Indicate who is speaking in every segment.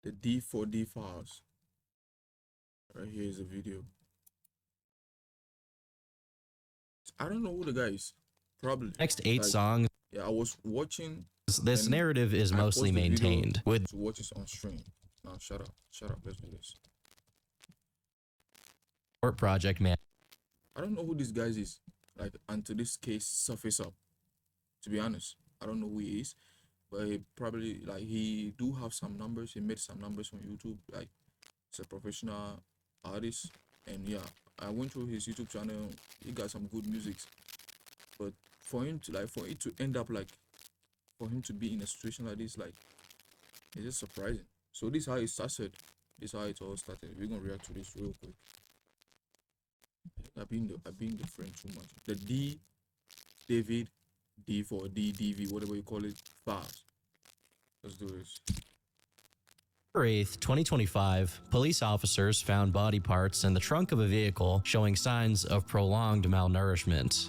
Speaker 1: the D4D files. Right here is a video. I don't know who the guy is. Probably.
Speaker 2: Next 8
Speaker 1: Like,
Speaker 2: songs,
Speaker 1: yeah, I was watching.
Speaker 2: this
Speaker 1: And
Speaker 2: narrative is
Speaker 1: I
Speaker 2: mostly
Speaker 1: paused the video
Speaker 2: maintained with
Speaker 1: to watch this on stream. Now shut up. Shut up. Let's do this.
Speaker 2: project man.
Speaker 1: I don't know who this guy is. Like until this case surface up. To be honest, I don't know who he is. But he probably like he do have some numbers. He made some numbers on YouTube. Like he's a professional artist. And yeah, I went through his YouTube channel. He got some good music. But for him to for it to end up like for him to be in a situation like this, like it's just surprising. So this is how it started. This is how it all started. We're gonna react to this real quick. I've been the friend too much. The David D4D DV, whatever you call it, files. Let's do this.
Speaker 2: November 8th, 2025, police officers found body parts in the trunk of a vehicle showing signs of prolonged malnourishment.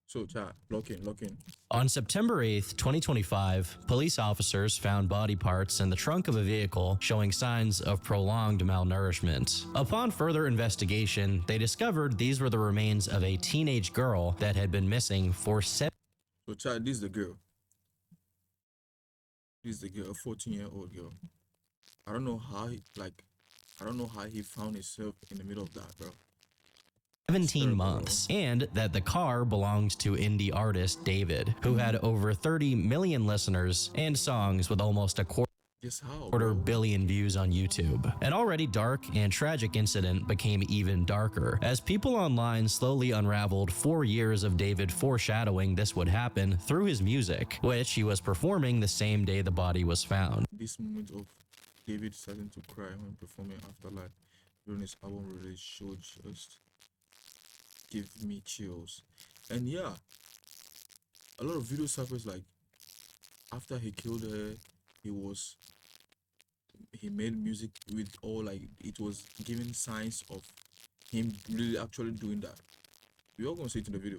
Speaker 1: So chat, lock in.
Speaker 2: On September 8th, 2025, police officers found body parts in the trunk of a vehicle showing signs of prolonged malnourishment. Upon further investigation, they discovered these were the remains of a teenage girl that had been missing for 7
Speaker 1: So chat, this is the girl. This is the girl, a 14-year-old girl. I don't know how he found himself in the middle of that, bro.
Speaker 2: 17 months, and that the car belonged to indie artist David, who had over 30 million listeners and songs with almost a quarter billion views on YouTube. An already dark and tragic incident became even darker as people online slowly unraveled 4 years of David foreshadowing this would happen through his music, which he was performing the same day the body was found.
Speaker 1: This moment of David starting to cry when performing Afterlife during his album release show just give me chills. And yeah, a lot of videos surfaced like after he killed her, he made music with all like it was giving signs of him really actually doing that. We're all gonna see it in the video.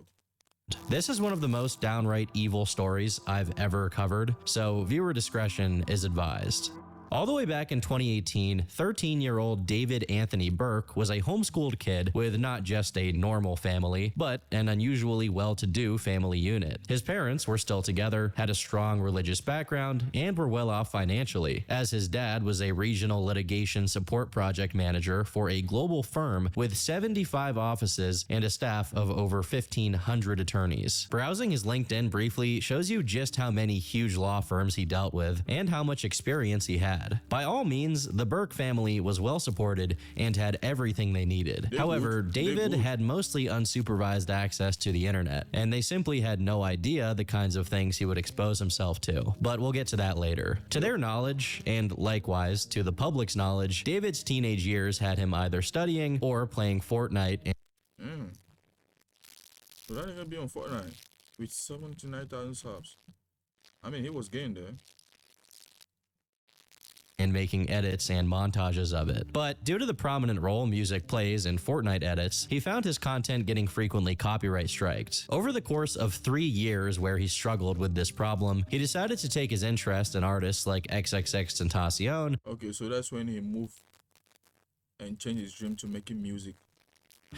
Speaker 2: This is one of the most downright evil stories I've ever covered, so viewer discretion is advised. All the way back in 2018, 13-year-old David Anthony Burke was a homeschooled kid with not just a normal family, but an unusually well-to-do family unit. His parents were still together, had a strong religious background, and were well off financially, as his dad was a regional litigation support project manager for a global firm with 75 offices and a staff of over 1,500 attorneys. Browsing his LinkedIn briefly shows you just how many huge law firms he dealt with and how much experience he had. By all means, the Burke family was well supported and had everything they needed. However, David had mostly unsupervised access to the internet, and they simply had no idea the kinds of things he would expose himself to. But we'll get to that later. To their knowledge, and likewise to the public's knowledge, David's teenage years had him either studying or playing Fortnite.
Speaker 1: So that nigga be on Fortnite with 79,000 subs. I mean, he was getting there.
Speaker 2: And making edits and montages of it. But due to the prominent role music plays in Fortnite edits, he found his content getting frequently copyright striked. Over the course of 3 years where he struggled with this problem, he decided to take his interest in artists like XXXTentacion.
Speaker 1: Okay, so that's when he moved and changed his dream to making music.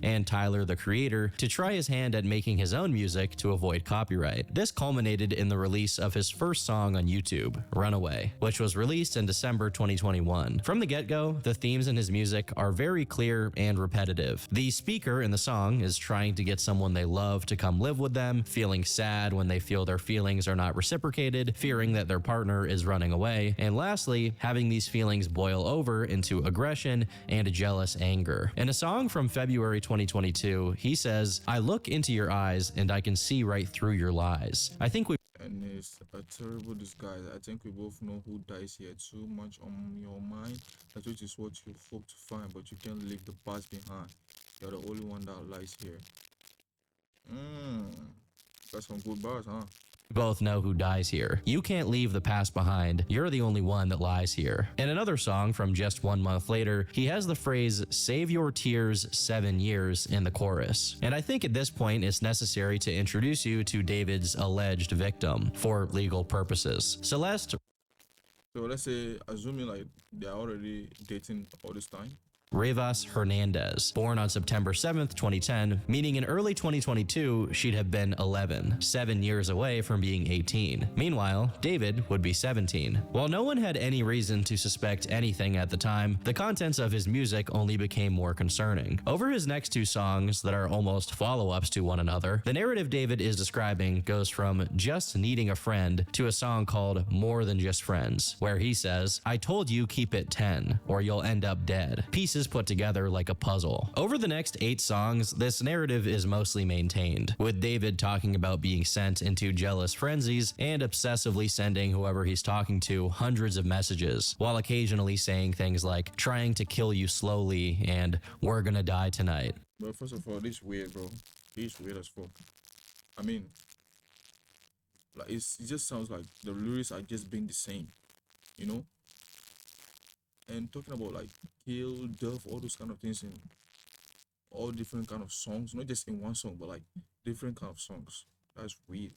Speaker 2: And Tyler, the Creator, to try his hand at making his own music to avoid copyright. This culminated in the release of his first song on YouTube, Runaway, which was released in December 2021. From the get-go, the themes in his music are very clear and repetitive. The speaker in the song is trying to get someone they love to come live with them, feeling sad when they feel their feelings are not reciprocated, fearing that their partner is running away, and lastly, having these feelings boil over into aggression and a jealous anger. In a song from February 2022, he says, "I look into your eyes and I can see right through your lies. I think we..."
Speaker 1: And it's a terrible disguise. I think we both know who dies here. Too much on your mind. That which is what you hope to find, but you can't leave the past behind. You're the only one that lies here. Got some good bars, huh?
Speaker 2: Both know who dies here. You can't leave the past behind. You're the only one that lies here. In another song from just 1 month later, he has the phrase, "Save your tears 7 years" in the chorus. And I think at this point it's necessary to introduce you to David's alleged victim for legal purposes. Celeste
Speaker 1: So let's say, assuming like they're already dating all this time.
Speaker 2: Rivas Hernandez, born on September 7th, 2010, meaning in early 2022 she'd have been 11, 7 years away from being 18. Meanwhile, David would be 17. While no one had any reason to suspect anything at the time, the contents of his music only became more concerning. Over his next two songs that are almost follow-ups to one another, the narrative David is describing goes from just needing a friend to a song called More Than Just Friends, where he says, "I told you keep it 10, or you'll end up dead." Pieces put together like a puzzle. Over the next 8 songs, this narrative is mostly maintained, with David talking about being sent into jealous frenzies and obsessively sending whoever he's talking to hundreds of messages, while occasionally saying things like trying to kill you slowly and we're gonna die tonight.
Speaker 1: But first of all, this weird, bro. This weird as fuck. I mean, like it just sounds like the lyrics are just being the same, you know. And talking about like kill, death, all those kind of things in all different kind of songs, not just in one song, but like different kind of songs. That's weird.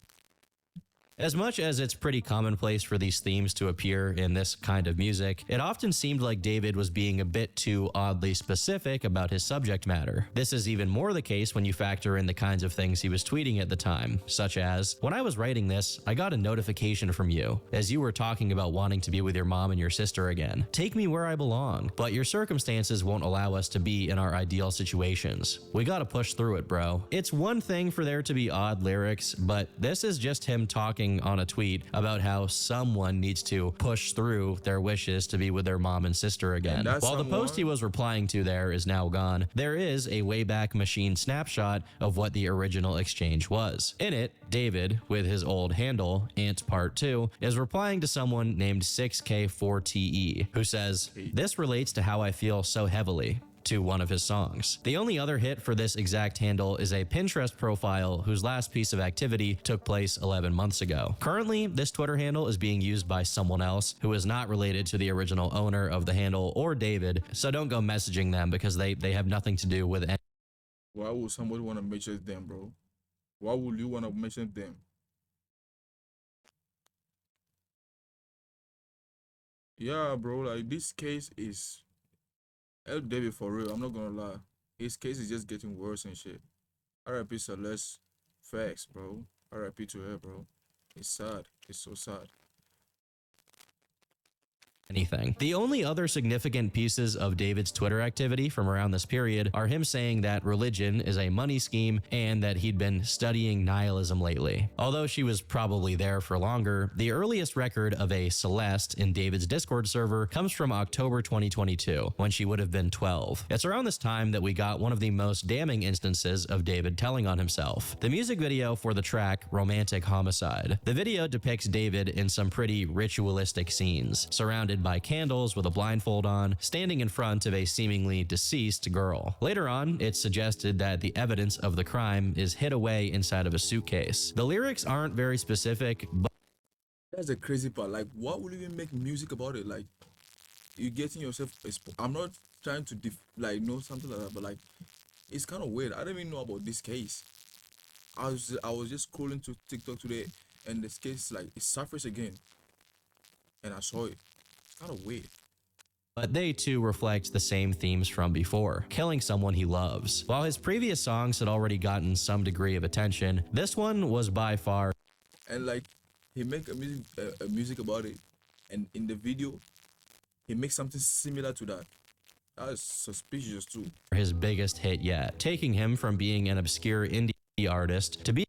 Speaker 2: As much as it's pretty commonplace for these themes to appear in this kind of music, it often seemed like David was being a bit too oddly specific about his subject matter. This is even more the case when you factor in the kinds of things he was tweeting at the time, such as, "When I was writing this, I got a notification from you, as you were talking about wanting to be with your mom and your sister again. Take me where I belong, but your circumstances won't allow us to be in our ideal situations. We gotta push through it, bro." It's one thing for there to be odd lyrics, but this is just him talking on a tweet about how someone needs to push through their wishes to be with their mom and sister again.
Speaker 1: that
Speaker 2: While the post he
Speaker 1: someone-
Speaker 2: was replying to there is now gone, there is a Wayback Machine snapshot of what the original exchange was. In it, David, with his old handle, Ant Part 2, is replying to someone named 6K4TE, who says, "This relates to how I feel so heavily," to one of his songs. The only other hit for this exact handle is a Pinterest profile whose last piece of activity took place 11 months ago. Currently, this Twitter handle is being used by someone else who is not related to the original owner of the handle or David, so don't go messaging them because they have nothing to do with any.
Speaker 1: Why would somebody want to mention them, bro? Why would you want to mention them? Yeah, bro. Like this case is El David for real. I'm not gonna lie. His case is just getting worse and shit. R.I.P. Celeste. Facts, bro. R.I.P. to her, bro. It's sad. It's so sad.
Speaker 2: Anything. The only other significant pieces of David's Twitter activity from around this period are him saying that religion is a money scheme and that he'd been studying nihilism lately. Although she was probably there for longer, the earliest record of a Celeste in David's Discord server comes from October 2022, when she would have been 12. It's around this time that we got one of the most damning instances of David telling on himself. The music video for the track Romantic Homicide. The video depicts David in some pretty ritualistic scenes, surrounded by candles with a blindfold on, standing in front of a seemingly deceased girl. Later on, it's suggested that the evidence of the crime is hid away inside of a suitcase. The lyrics aren't very specific, but
Speaker 1: That's the crazy part. Like, why would you even make music about it? Like, you getting yourself. I'm not trying to like know something like that, but like, it's kind of weird. I don't even know about this case. I was just scrolling to TikTok today, and this case like it surfaced again, and I saw it. It's kind of weird.
Speaker 2: they too reflect the same themes from before, killing someone he loves. While his previous songs had already gotten some degree of attention, this one was by far
Speaker 1: And like, he make a music about it, and in the video, he makes something similar to that. That is suspicious too.
Speaker 2: his biggest hit yet, taking him from being an obscure indie artist to being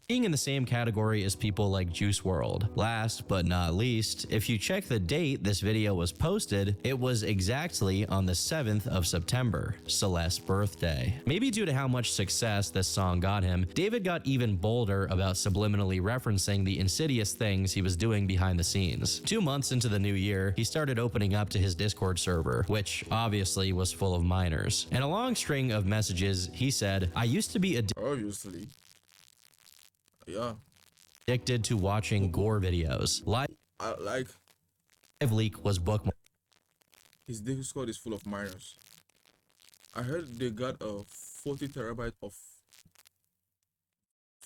Speaker 2: in the same category as people like Juice WRLD. Last but not least, if you check the date this video was posted, it was exactly on the 7th of September, Celeste's birthday. Maybe due to how much success this song got him, David got even bolder about subliminally referencing the insidious things he was doing behind the scenes. 2 months into the new year, he started opening up to his Discord server, which obviously was full of minors. In a long string of messages, he said, "I used to be
Speaker 1: Obviously, yeah.
Speaker 2: addicted to watching gore videos. Live
Speaker 1: I like
Speaker 2: Leak was bookmarked.
Speaker 1: his Discord is full of minors. I heard they got a 40 terabyte of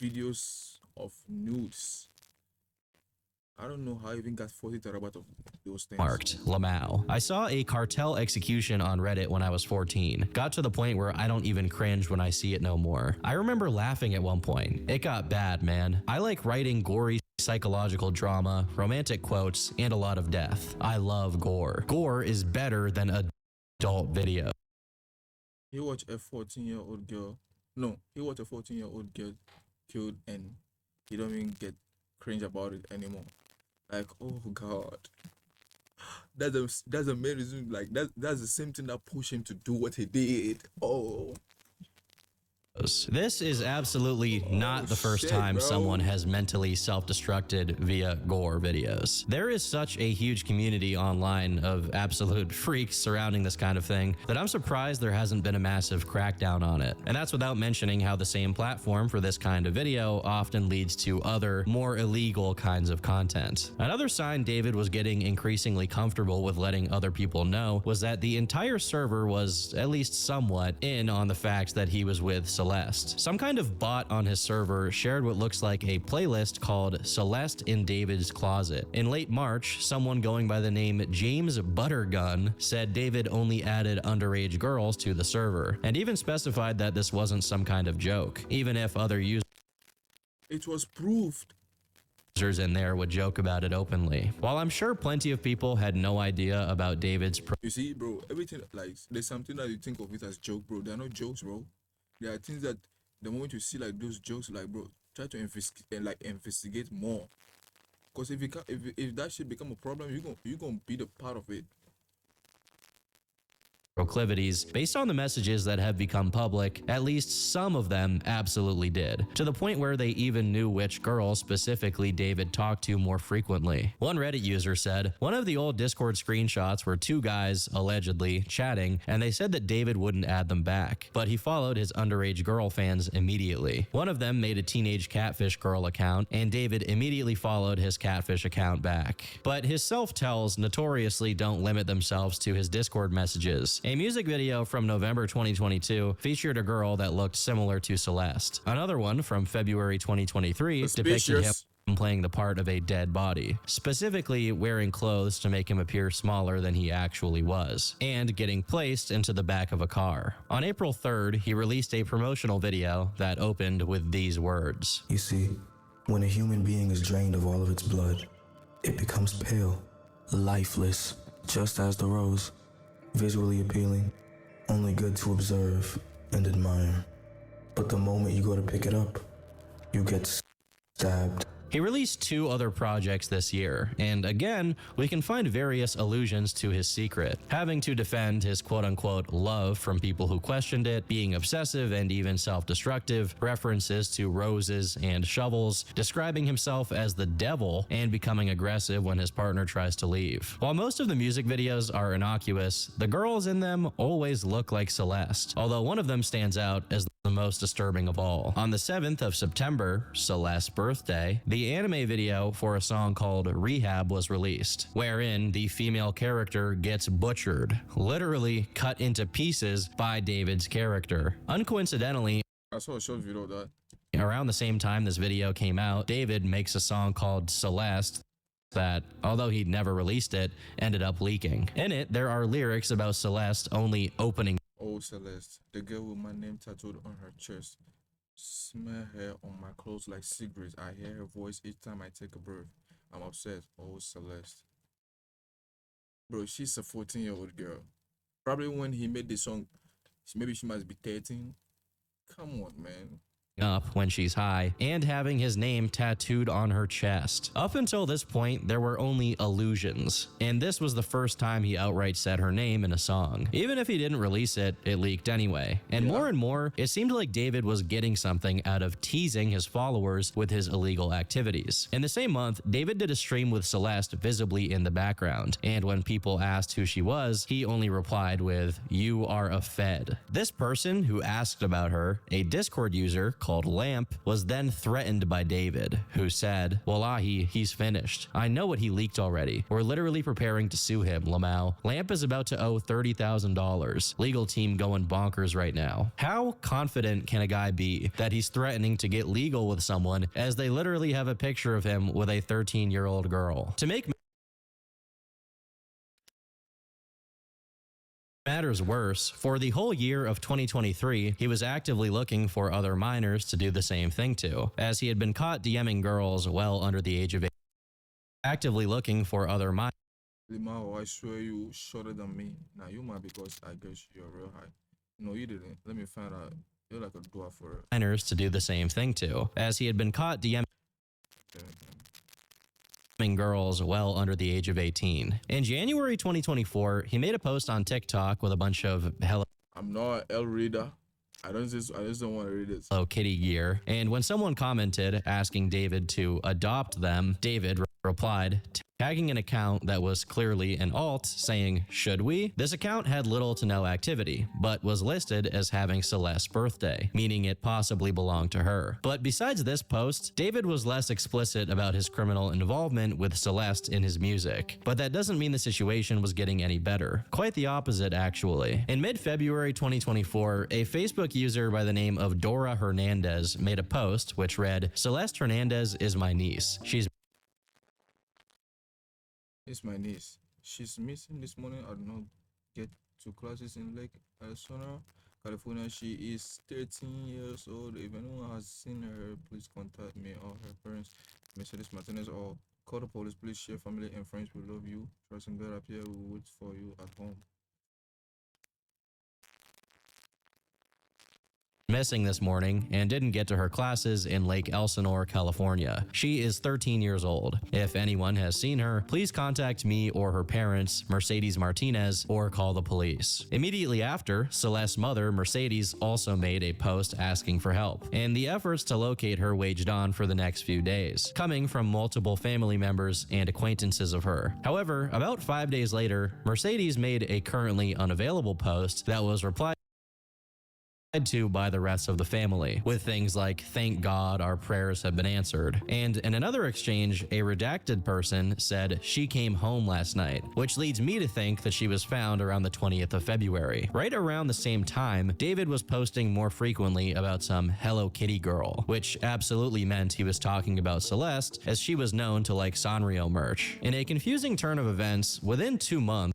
Speaker 1: videos of nudes. I don't know how I even got 40 terabytes of those things.
Speaker 2: marked Lamau. I saw a cartel execution on Reddit when I was 14. Got to the point where I don't even cringe when I see it no more. I remember laughing at one point. It got bad, man. I like writing gory psychological drama, romantic quotes, and a lot of death. I love gore. Gore is better than adult video.
Speaker 1: He watched a 14-year-old girl. No, he watched a 14-year-old girl killed, and he don't even get cringe about it anymore. Like, oh god, that's the main reason. Like that's the same thing that pushed him to do what he did. Oh,
Speaker 2: This is absolutely not the first
Speaker 1: shit,
Speaker 2: time
Speaker 1: bro.
Speaker 2: someone has mentally self-destructed via gore videos. There is such a huge community online of absolute freaks surrounding this kind of thing that I'm surprised there hasn't been a massive crackdown on it. And that's without mentioning how the same platform for this kind of video often leads to other, more illegal kinds of content. Another sign David was getting increasingly comfortable with letting other people know was that the entire server was at least somewhat in on the fact that he was with Celeste. Some kind of bot on his server shared what looks like a playlist called Celeste in David's Closet. In late March, someone going by the name James Buttergun said David only added underage girls to the server, and even specified that this wasn't some kind of joke, even if other users
Speaker 1: it was proved.
Speaker 2: in there would joke about it openly. While I'm sure plenty of people had no idea about David's
Speaker 1: You see, bro, everything, like, there's something that you think of it as joke, bro. They're not jokes, bro. There are things that the moment you see like those jokes, like, bro, try to investigate more. Cause if you can, if that shit become a problem, you gonna be the part of it.
Speaker 2: proclivities, based on the messages that have become public, at least some of them absolutely did, to the point where they even knew which girls specifically David talked to more frequently. One Reddit user said, one of the old Discord screenshots were two guys, allegedly, chatting, and they said that David wouldn't add them back, but he followed his underage girl fans immediately. One of them made a teenage catfish girl account, and David immediately followed his catfish account back. But his self-tells notoriously don't limit themselves to his Discord messages. A music video from November 2022 featured a girl that looked similar to Celeste. Another one from February 2023 depicted him
Speaker 1: Suspicious.
Speaker 2: playing the part of a dead body, specifically wearing clothes to make him appear smaller than he actually was, and getting placed into the back of a car. On April 3rd, he released a promotional video that opened with these words.
Speaker 3: You see, when a human being is drained of all of its blood, it becomes pale, lifeless, just as the rose, visually appealing, only good to observe and admire. But the moment you go to pick it up, you get stabbed.
Speaker 2: He released 2 other projects this year, and again, we can find various allusions to his secret, having to defend his quote-unquote love from people who questioned it, being obsessive and even self-destructive, references to roses and shovels, describing himself as the devil, and becoming aggressive when his partner tries to leave. While most of the music videos are innocuous, the girls in them always look like Celeste, although one of them stands out as the most disturbing of all. On the 7th of September, Celeste's birthday, the anime video for a song called Rehab was released, wherein the female character gets butchered, literally cut into pieces by David's character. Uncoincidentally,
Speaker 1: I saw a short video of that.
Speaker 2: around the same time this video came out, David makes a song called Celeste that, although he'd never released it, ended up leaking. In it, there are lyrics about Celeste only opening
Speaker 1: Oh, Celeste, the girl with my name tattooed on her chest. Smell her on my clothes like cigarettes. I hear her voice each time I take a breath. I'm upset. Oh, Celeste. Bro, she's a 14-year-old girl. Probably when he made the song, maybe she must be 13. Come on, man.
Speaker 2: up when she's high, and having his name tattooed on her chest. Up until this point, there were only allusions, and this was the first time he outright said her name in a song. Even if he didn't release it, it leaked anyway. And more, it seemed like David was getting something out of teasing his followers with his illegal activities. In the same month, David did a stream with Celeste visibly in the background, and when people asked who she was, he only replied with, "You are a Fed." This person who asked about her, a Discord user called Lamp, was then threatened by David, who said, "Wallahi, he's finished. I know what he leaked already. We're literally preparing to sue him, Lamau. Lamp is about to owe $30,000. Legal team going bonkers right now." How confident can a guy be that he's threatening to get legal with someone as they literally have a picture of him with a 13-year-old girl? To make matters worse, for the whole year of 2023, he was actively looking for other minors to do the same thing to, as he had been caught DMing girls well under the age of 8. Actively looking for other minors
Speaker 1: Limao, I swear you shorter than me. Now you might because I guess you're real high. No, you didn't. Let me find out. You're like a dwarf for it.
Speaker 2: to do the same thing to, as he had been caught DMing girls well under the age of 18. In January 2024, he made a post on TikTok with a bunch of
Speaker 1: I'm not an L reader. I just don't want to read it.
Speaker 2: Hello Kitty gear, and when someone commented asking David to adopt them, David replied, tagging an account that was clearly an alt, saying, "Should we?" This account had little to no activity, but was listed as having Celeste's birthday, meaning it possibly belonged to her. But besides this post, David was less explicit about his criminal involvement with Celeste in his music. But that doesn't mean the situation was getting any better. Quite the opposite, actually. In mid-February 2024, a Facebook user by the name of Dora Hernandez made a post which read, "Celeste Hernandez is my niece.
Speaker 1: It's my niece. She's missing this morning. I did not get to classes in Lake Arizona, California. She is 13 years old. If anyone has seen her, please contact me or her parents, Mercedes Martinez, or call the police. Please share family and friends. We love you. Trust in God up here. We will wait for you at home."
Speaker 2: Missing this morning and didn't get to her classes in Lake Elsinore, California. She is 13 years old. If anyone has seen her, please contact me or her parents, Mercedes Martinez, or call the police. Immediately after, Celeste's mother, Mercedes, also made a post asking for help, and the efforts to locate her waged on for the next few days, coming from multiple family members and acquaintances of her. However, about 5 days later, Mercedes made a currently unavailable post that was replied to by the rest of the family, with things like, "Thank God our prayers have been answered." And in another exchange, a redacted person said, "She came home last night," which leads me to think that she was found around the 20th of February. Right around the same time, David was posting more frequently about some Hello Kitty girl, which absolutely meant he was talking about Celeste, as she was known to like Sanrio merch. In a confusing turn of events, within 2 months,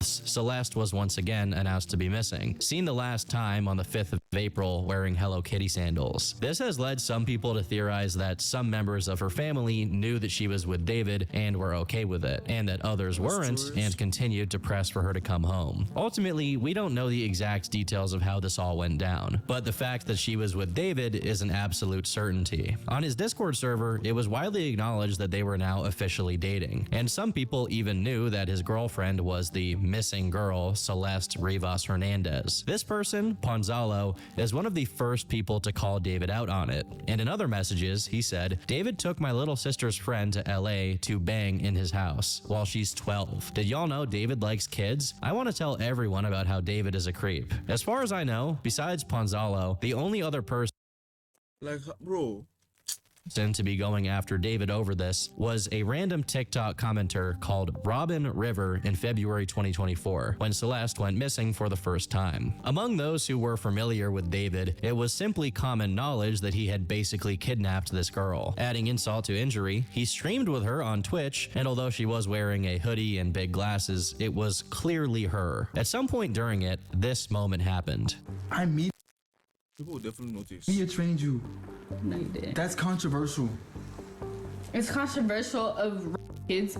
Speaker 2: Celeste was once again announced to be missing, seen the last time on the 5th of April wearing Hello Kitty sandals. This has led some people to theorize that some members of her family knew that she was with David and were okay with it, and that others weren't and continued to press for her to come home. Ultimately, we don't know the exact details of how this all went down, but the fact that she was with David is an absolute certainty. On his Discord server, it was widely acknowledged that they were now officially dating, and some people even knew that his girlfriend was the missing girl, Celeste Rivas Hernandez. This person, Ponzalo, is one of the first people to call David out on it. And in other messages, he said, "David took my little sister's friend to LA to bang in his house while she's 12. Did y'all know David likes kids? I want to tell everyone about how David is a creep." As far as I know, besides Ponzalo, the only other person
Speaker 1: Like, bro,
Speaker 2: to be going after David over this was a random TikTok commenter called Robin River in February 2024, when Celeste went missing for the first time. Among those who were familiar with David, it was simply common knowledge that he had basically kidnapped this girl. Adding insult to injury, he streamed with her on Twitch, and although she was wearing a hoodie and big glasses, it was clearly her. At some point during it, this moment happened.
Speaker 1: people will definitely notice.
Speaker 4: Mia trained you.
Speaker 5: No, you didn't.
Speaker 4: That's controversial.
Speaker 5: It's controversial of kids.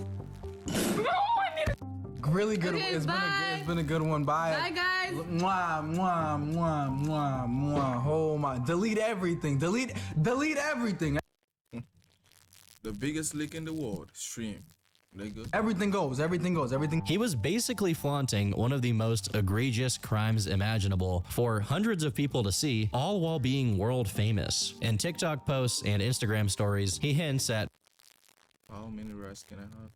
Speaker 4: Really good.
Speaker 5: Okay,
Speaker 4: It's
Speaker 5: bye.
Speaker 4: been a good one. Bye.
Speaker 5: Bye, guys.
Speaker 4: Mwah, mwah, mwah, mwah, mwah. Oh my. Delete everything. Delete everything.
Speaker 1: The biggest leak in the world. Stream. Nigga.
Speaker 4: Everything goes.
Speaker 2: He was basically flaunting one of the most egregious crimes imaginable for hundreds of people to see, all while being world famous. In TikTok posts and Instagram stories, he hints at
Speaker 1: How many rice can I have?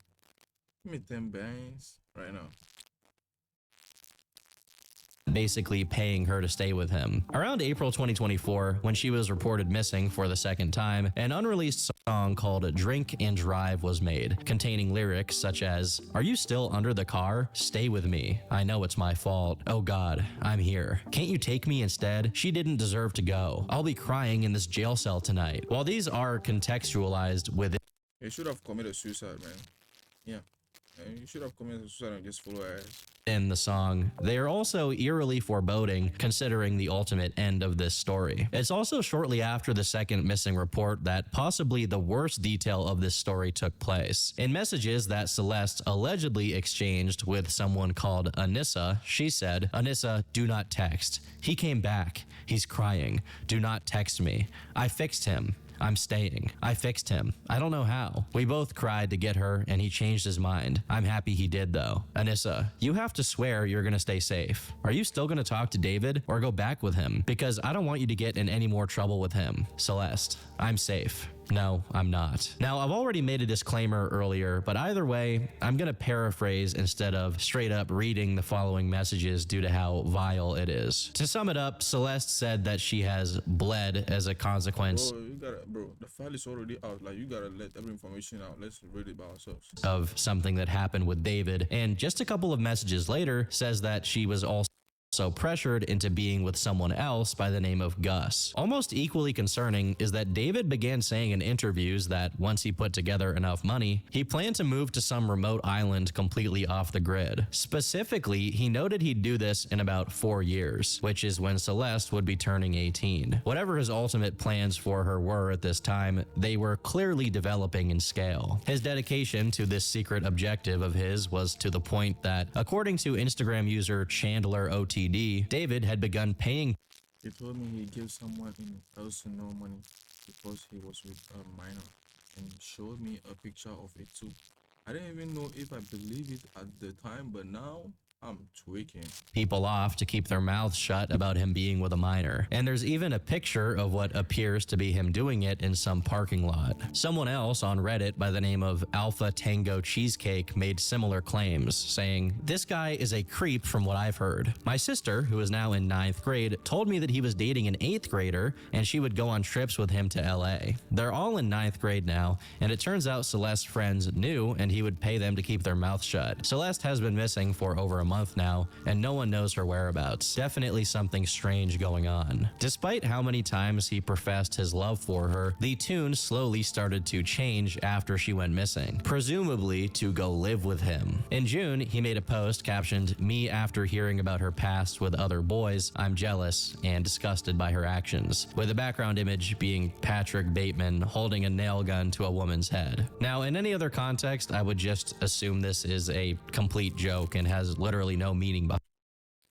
Speaker 1: Give me 10 bangs right now.
Speaker 2: basically paying her to stay with him. Around April 2024, when she was reported missing for the second time, an unreleased song called Drink and Drive was made, containing lyrics such as, "Are you still under the car? Stay with me. I know it's my fault. Oh God, I'm here. Can't you take me instead? She didn't deserve to go. I'll be crying in this jail cell tonight." While these are contextualized within
Speaker 1: You should have committed suicide, man. Yeah. You should have committed suicide and just follow her ass.
Speaker 2: in the song, they are also eerily foreboding considering the ultimate end of this story. It's also shortly after the second missing report that possibly the worst detail of this story took place. In messages that Celeste allegedly exchanged with someone called Anissa, she said, "Anissa, do not text. He came back. He's crying. Do not text me. I fixed him. I'm staying. I fixed him. I don't know how. We both cried to get her and he changed his mind. I'm happy he did though. Anissa, you have to swear you're gonna stay safe. Are you still gonna talk to David or go back with him? Because I don't want you to get in any more trouble with him. Celeste, I'm safe." No, I'm not. Now, I've already made a disclaimer earlier, but either way, I'm gonna paraphrase instead of straight up reading the following messages due to how vile it is. To sum it up, Celeste said that she has bled as a consequence
Speaker 1: Bro, the file is already out. Like, you gotta let every information out. Let's read it by ourselves.
Speaker 2: of something that happened with David, and just a couple of messages later says that she was also pressured into being with someone else by the name of Gus. Almost equally concerning is that David began saying in interviews that once he put together enough money, he planned to move to some remote island completely off the grid. Specifically, he noted he'd do this in about 4 years, which is when Celeste would be turning 18. Whatever his ultimate plans for her were at this time, they were clearly developing in scale. His dedication to this secret objective of his was to the point that, according to Instagram user Chandler OTD, David had begun paying
Speaker 1: He told me he gave someone else no money because he was with a minor and showed me a picture of it too. I didn't even know if I believed it at the time, but now I'm tweaking.
Speaker 2: people off to keep their mouths shut about him being with a minor. And there's even a picture of what appears to be him doing it in some parking lot. Someone else on Reddit by the name of Alpha Tango Cheesecake made similar claims, saying, "This guy is a creep from what I've heard. My sister, who is now in 9th grade, told me that he was dating an 8th grader and she would go on trips with him to LA. They're all in 9th grade now, and it turns out Celeste's friends knew and he would pay them to keep their mouth shut. Celeste has been missing for over a month now, and no one knows her whereabouts. Definitely something strange going on." Despite how many times he professed his love for her, the tune slowly started to change after she went missing, presumably to go live with him. In June, he made a post captioned, "Me after hearing about her past with other boys, I'm jealous and disgusted by her actions," with the background image being Patrick Bateman holding a nail gun to a woman's head. Now, in any other context, I would just assume this is a complete joke and has literally no meaning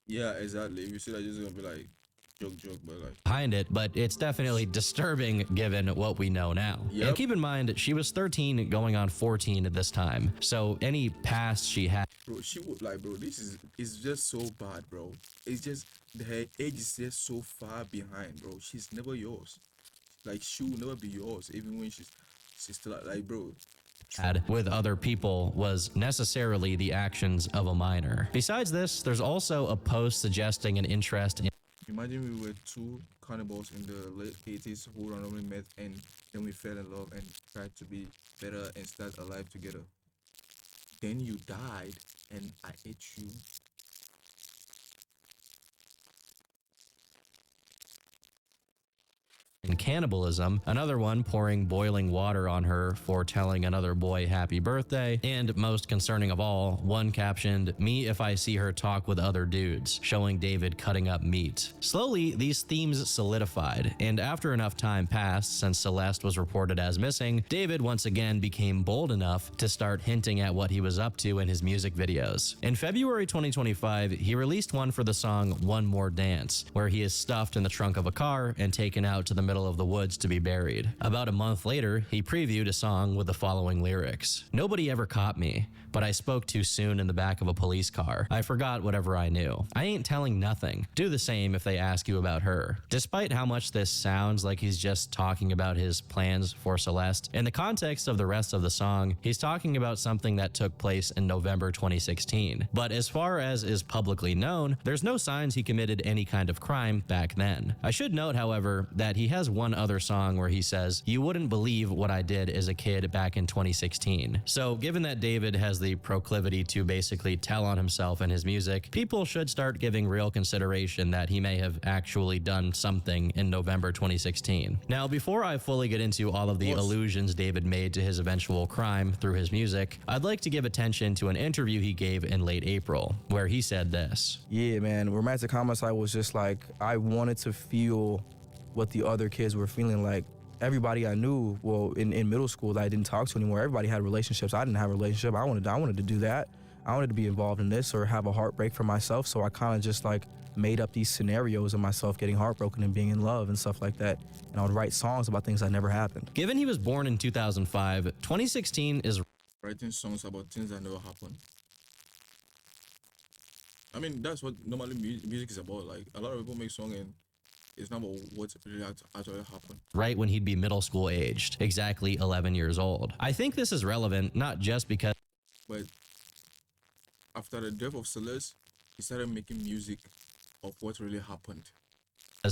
Speaker 1: Yeah, exactly. If you see that, just gonna be like joke, but like
Speaker 2: behind it, but it's definitely disturbing given what we know now.
Speaker 1: Yep.
Speaker 2: And keep in mind, she was 13 going on 14 at this time, so any past she had
Speaker 1: bro, she would like, bro, this is just so bad, bro. It's just her age is just so far behind, bro. She's never yours. Like, she will never be yours, even when she's still like, bro.
Speaker 2: had with other people was necessarily the actions of a minor. Besides this, there's also a post suggesting an interest in
Speaker 1: Imagine we were two cannibals in the late 80s who randomly met and then we fell in love and tried to be better and start a life together. Then you died and I ate you.
Speaker 2: cannibalism, another one pouring boiling water on her for telling another boy happy birthday, and most concerning of all, one captioned, "Me if I see her talk with other dudes," showing David cutting up meat. Slowly, these themes solidified, and after enough time passed since Celeste was reported as missing, David once again became bold enough to start hinting at what he was up to in his music videos. In February 2025, he released one for the song One More Dance, where he is stuffed in the trunk of a car and taken out to the middle of the woods to be buried. About a month later, he previewed a song with the following lyrics. Nobody ever caught me, but I spoke too soon in the back of a police car. I forgot whatever I knew. I ain't telling nothing. Do the same if they ask you about her. Despite how much this sounds like he's just talking about his plans for Celeste, in the context of the rest of the song, he's talking about something that took place in November 2016. But as far as is publicly known, there's no signs he committed any kind of crime back then. I should note, however, that he has one other song where he says, "You wouldn't believe what I did as a kid back in 2016. So given that David has the proclivity to basically tell on himself in his music, people should start giving real consideration that he may have actually done something in November 2016. Now, before I fully get into all of the allusions David made to his eventual crime through his music, I'd like to give attention to an interview he gave in late April, where he said this.
Speaker 3: Yeah, man, romantic homicide was just like, I wanted to feel what the other kids were feeling like. Everybody I knew, well, in middle school that I didn't talk to anymore, everybody had relationships. I didn't have a relationship. I wanted to do that. I wanted to be involved in this or have a heartbreak for myself. So I kind of just like made up these scenarios of myself getting heartbroken and being in love and stuff like that. And I would write songs about things that never happened.
Speaker 2: Given he was born in 2005, 2016 is
Speaker 1: Writing songs about things that never happened. I mean, that's what normally music is about. Like, a lot of people make songs and it's not about what really actually happened.
Speaker 2: right when he'd be middle school aged, exactly 11 years old. I think this is relevant not just because
Speaker 1: But after the death of Celeste, he started making music of what really happened.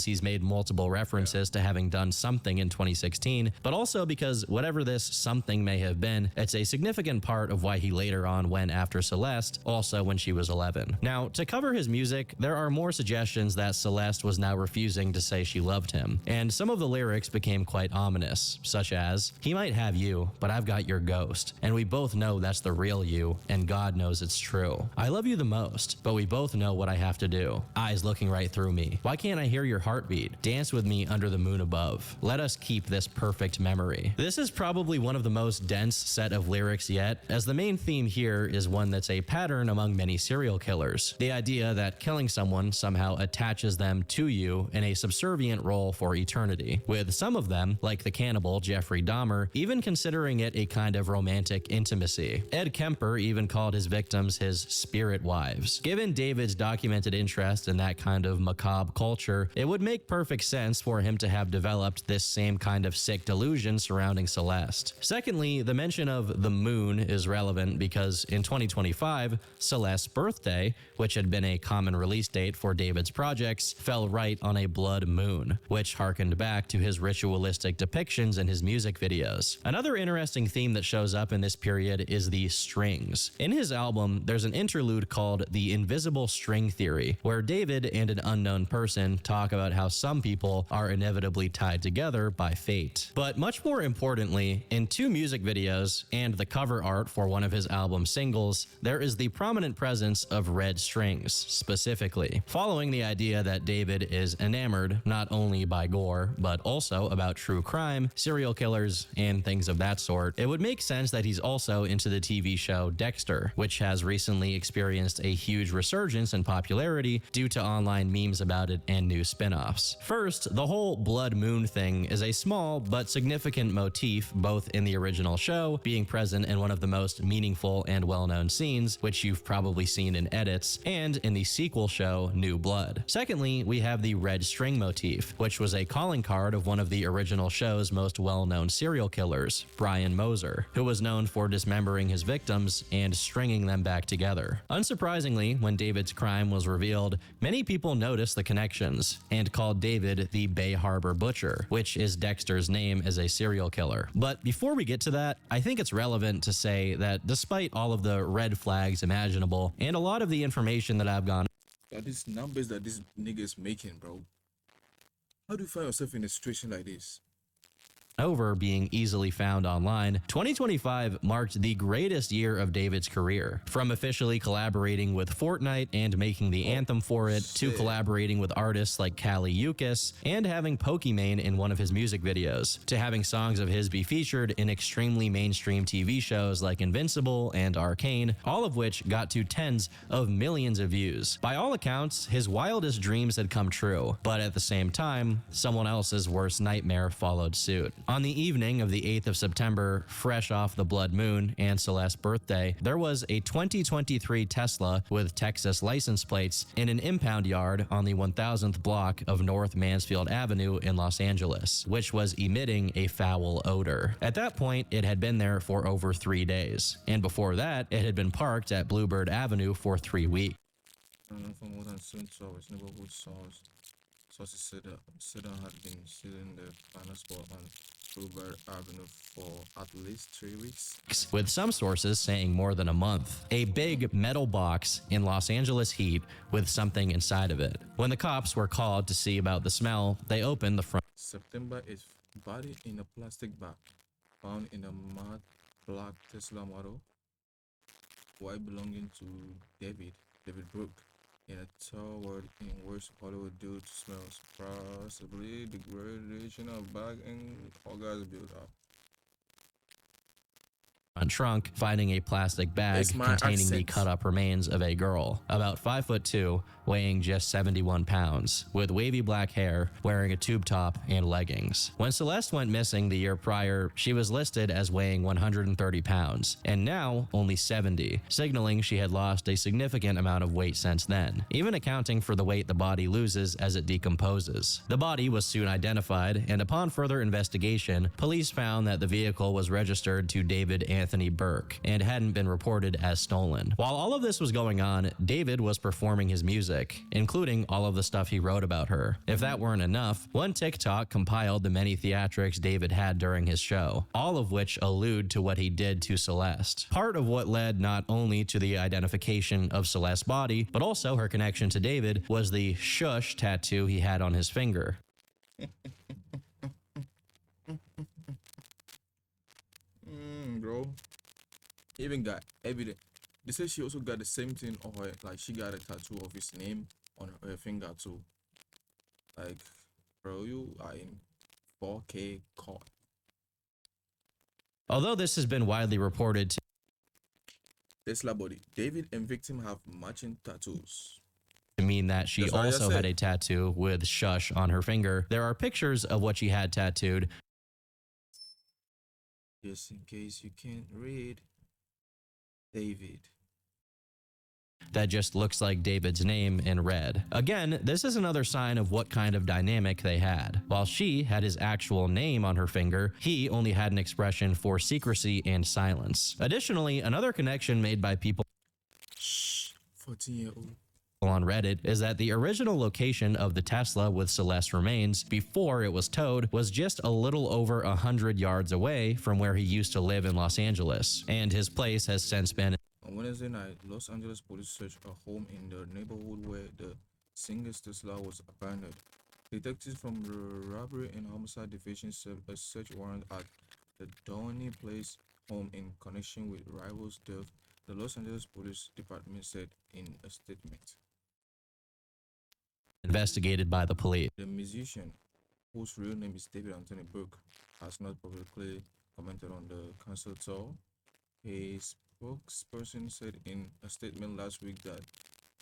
Speaker 2: he's made multiple references to having done something in 2016, but also because whatever this something may have been, it's a significant part of why he later on went after Celeste, also when she was 11. Now, to cover his music, there are more suggestions that Celeste was now refusing to say she loved him, and some of the lyrics became quite ominous, such as, "He might have you, but I've got your ghost, and we both know that's the real you, and God knows it's true. I love you the most, but we both know what I have to do. Eyes looking right through me. Why can't I hear your heartbeat? Dance with me under the moon above. Let us keep this perfect memory." This is probably one of the most dense set of lyrics yet, as the main theme here is one that's a pattern among many serial killers. The idea that killing someone somehow attaches them to you in a subservient role for eternity, with some of them, like the cannibal Jeffrey Dahmer, even considering it a kind of romantic intimacy. Ed Kemper even called his victims his spirit wives. Given David's documented interest in that kind of macabre culture, it would make perfect sense for him to have developed this same kind of sick delusion surrounding Celeste. Secondly, the mention of the moon is relevant because in 2025, Celeste's birthday, which had been a common release date for David's projects, fell right on a blood moon, which harkened back to his ritualistic depictions in his music videos. Another interesting theme that shows up in this period is the strings. In his album, there's an interlude called The Invisible String Theory, where David and an unknown person talk about how some people are inevitably tied together by fate. But much more importantly, in two music videos and the cover art for one of his album singles, there is the prominent presence of red strings, specifically, following the idea that David is enamored not only by gore, but also about true crime, serial killers, and things of that sort. It would make sense that he's also into the TV show Dexter, which has recently experienced a huge resurgence in popularity due to online memes about it and new spin-offs. First, the whole blood moon thing is a small but significant motif both in the original show, being present in one of the most meaningful and well-known scenes, which you've probably seen in edits, and in the sequel show New Blood. Secondly, we have the red string motif, which was a calling card of one of the original show's most well-known serial killers, Brian Moser, who was known for dismembering his victims and stringing them back together. Unsurprisingly, when David's crime was revealed, many people noticed the connections and called David the Bay Harbor Butcher, which is Dexter's name as a serial killer. But before we get to that, I think it's relevant to say that despite all of the red flags imaginable and a lot of the information that I've gone
Speaker 1: Like, these numbers that this nigga is making, bro. How do you find yourself in a situation like this?
Speaker 2: over being easily found online, 2025 marked the greatest year of David's career. From officially collaborating with Fortnite and making the anthem for it, to collaborating with artists like Kali Uchis, and having Pokimane in one of his music videos, to having songs of his be featured in extremely mainstream TV shows like Invincible and Arcane, all of which got to tens of millions of views. By all accounts, his wildest dreams had come true, but at the same time, someone else's worst nightmare followed suit. On the evening of the 8th of September, fresh off the blood moon and Celeste's birthday, there was a 2023 Tesla with Texas license plates in an impound yard on the 1000th block of North Mansfield Avenue in Los Angeles, which was emitting a foul odor. At that point, it had been there for over 3 days, and before that, it had been parked at Bluebird Avenue for 3 weeks.
Speaker 1: For more than 7 hours, neighborhood sources said that Sedan had been sitting in the final spot on Bluebird Avenue for at least 3 weeks.
Speaker 2: With some sources saying more than a month. A big metal box in Los Angeles heat with something inside of it. When the cops were called to see about the smell, they opened the front.
Speaker 1: September 8th, body in a plastic bag, found in a matte black Tesla model, white belonging to David Brooke, in a tower in West Hollywood due to smells, possibly degradation of bag and organs build-up.
Speaker 2: Trunk, finding a plastic bag
Speaker 1: It's my
Speaker 2: containing the
Speaker 1: accent.
Speaker 2: cut-up remains of a girl, about 5'2", weighing just 71 pounds, with wavy black hair, wearing a tube top and leggings. When Celeste went missing the year prior, she was listed as weighing 130 pounds, and now only 70, signaling she had lost a significant amount of weight since then, even accounting for the weight the body loses as it decomposes. The body was soon identified, and upon further investigation, police found that the vehicle was registered to David Anthony Burke and hadn't been reported as stolen. While all of this was going on, David was performing his music, including all of the stuff he wrote about her. If that weren't enough, one TikTok compiled the many theatrics David had during his show, all of which allude to what he did to Celeste. Part of what led not only to the identification of Celeste's body, but also her connection to David was the shush tattoo he had on his finger.
Speaker 1: Bro. He even got evidence. They say she also got the same thing on her, like she got a tattoo of his name on her finger too. Like, bro, you are in 4K court.
Speaker 2: Although this has been widely reported to
Speaker 1: Tesla body. David and victim have matching tattoos.
Speaker 2: mean that she
Speaker 1: That's what I
Speaker 2: also
Speaker 1: said.
Speaker 2: had a tattoo with shush on her finger, there are pictures of what she had tattooed,
Speaker 1: Just in case you can't read. David.
Speaker 2: that just looks like David's name in red. Again, this is another sign of what kind of dynamic they had. While she had his actual name on her finger, he only had an expression for secrecy and silence. Additionally, another connection made by people
Speaker 1: 14-year-old.
Speaker 2: on Reddit is that the original location of the Tesla with Celeste remains before it was towed was just a little over 100 yards away from where he used to live in Los Angeles, and his place has since been
Speaker 1: On Wednesday night, Los Angeles police searched a home in the neighborhood where the singer's Tesla was abandoned. Detectives from the Robbery and Homicide Division served a search warrant at the Downey Place home in connection with rival's death, the Los Angeles Police Department said in a statement.
Speaker 2: investigated by the police.
Speaker 1: The musician, whose real name is David Anthony Burke, has not publicly commented on the cancelled tour. A spokesperson said in a statement last week that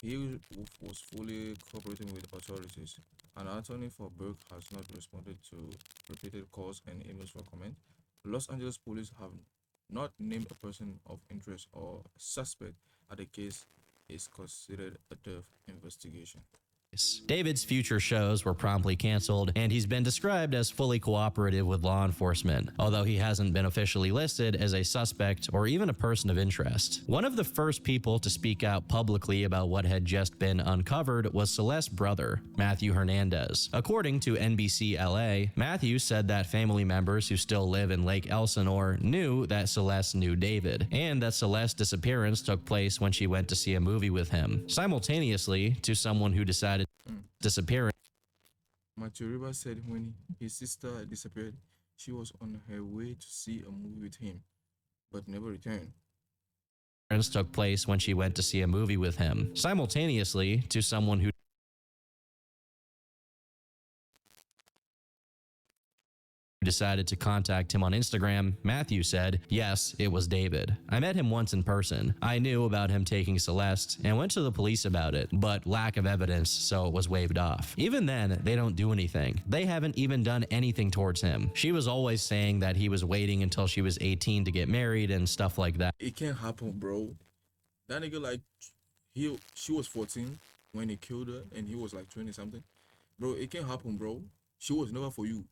Speaker 1: he was fully cooperating with authorities. An attorney for Burke has not responded to repeated calls and emails for comment. Los Angeles police have not named a person of interest or suspect, as the case is considered a death investigation.
Speaker 2: David's future shows were promptly canceled, and he's been described as fully cooperative with law enforcement, although he hasn't been officially listed as a suspect or even a person of interest. One of the first people to speak out publicly about what had just been uncovered was Celeste's brother, Matthew Hernandez. According to NBC LA, Matthew said that family members who still live in Lake Elsinore knew that Celeste knew David, and that Celeste's disappearance took place when she went to see a movie with him. Simultaneously, to someone who decided disappearing
Speaker 1: Matthew Rivers said when his sister disappeared, She was on her way to see a movie with him, but never returned.
Speaker 2: Took place when she went to see a movie with him, simultaneously to someone who decided to contact him on Instagram. Matthew said, yes, it was David. I met him once in person. I knew about him taking Celeste and went to the police about it, but lack of evidence, so it was waved off. Even then, they don't do anything. They haven't even done anything towards him. She was always saying that he was waiting until she was 18 to get married and stuff like that.
Speaker 1: It can't happen, bro. That nigga, like, she was 14 when he killed her, and he was like 20 something. Bro, it can't happen, bro. She was never for you.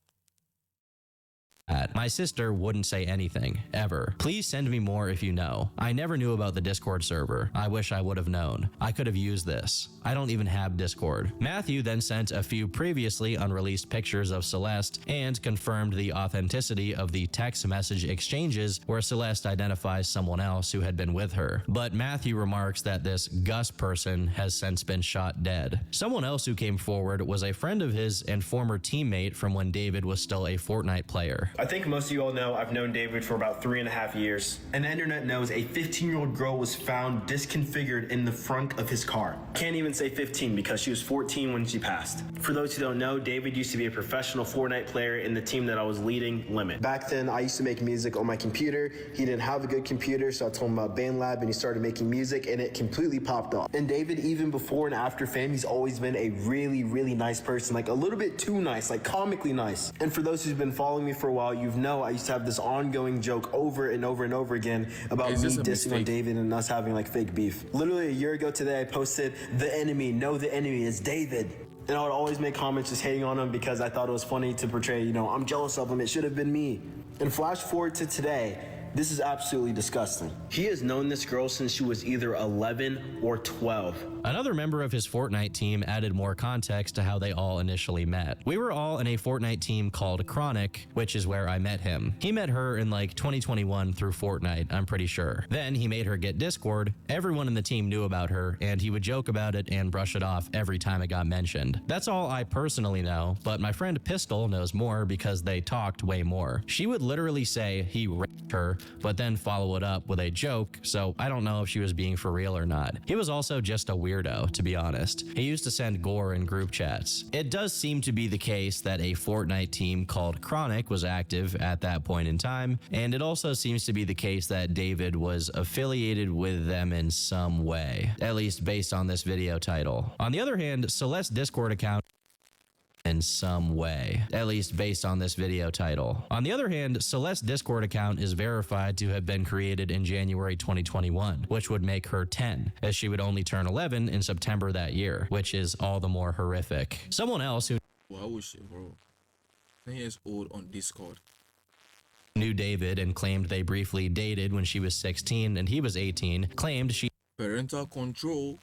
Speaker 2: My sister wouldn't say anything, ever. Please send me more if you know. I never knew about the Discord server. I wish I would have known. I could have used this. I don't even have Discord. Matthew then sent a few previously unreleased pictures of Celeste and confirmed the authenticity of the text message exchanges where Celeste identifies someone else who had been with her. But Matthew remarks that this Gus person has since been shot dead. Someone else who came forward was a friend of his and former teammate from when David was still a Fortnite player.
Speaker 6: I think most of you all know I've known David for about 3.5 years. And the internet knows a 15-year-old girl was found disconfigured in the front of his car. Can't even say 15 because she was 14 when she passed. For those who don't know, David used to be a professional Fortnite player in the team that I was leading, Limit. Back then, I used to make music on my computer. He didn't have a good computer, so I told him about BandLab and he started making music and it completely popped off. And David, even before and after fame, he's always been a really, really nice person. Like a little bit too nice, like comically nice. And for those who've been following me for a while, you know I used to have this ongoing joke over and over and over again about me dissing on David and us having like fake beef. Literally a year ago today, I posted, the enemy is David. And I would always make comments just hating on him because I thought it was funny to portray, I'm jealous of him, it should have been me. And flash forward to today, this is absolutely disgusting. He has known this girl since she was either 11 or 12.
Speaker 2: Another member of his Fortnite team added more context to how they all initially met. We were all in a Fortnite team called Chronic, which is where I met him. He met her in like 2021 through Fortnite, I'm pretty sure. Then he made her get Discord. Everyone in the team knew about her, and he would joke about it and brush it off every time it got mentioned. That's all I personally know, but my friend Pistol knows more because they talked way more. She would literally say he raped her, but then follow it up with a joke, so I don't know if she was being for real or not. He was also just a weirdo, to be honest. He used to send gore in group chats. It does seem to be the case that a Fortnite team called Chronic was active at that point in time, and it also seems to be the case that David was affiliated with them in some way, at least based on this video title. On the other hand, Celeste's Discord account in some way, at least based on this video title. On the other hand, Celeste's Discord account is verified to have been created in January 2021, which would make her 10, as she would only turn 11 in September that year, which is all the more horrific. Someone else who
Speaker 1: Wow, was shit, bro. 10 years old on Discord.
Speaker 2: knew David and claimed they briefly dated when she was 16 and he was 18, claimed she
Speaker 1: Parental control.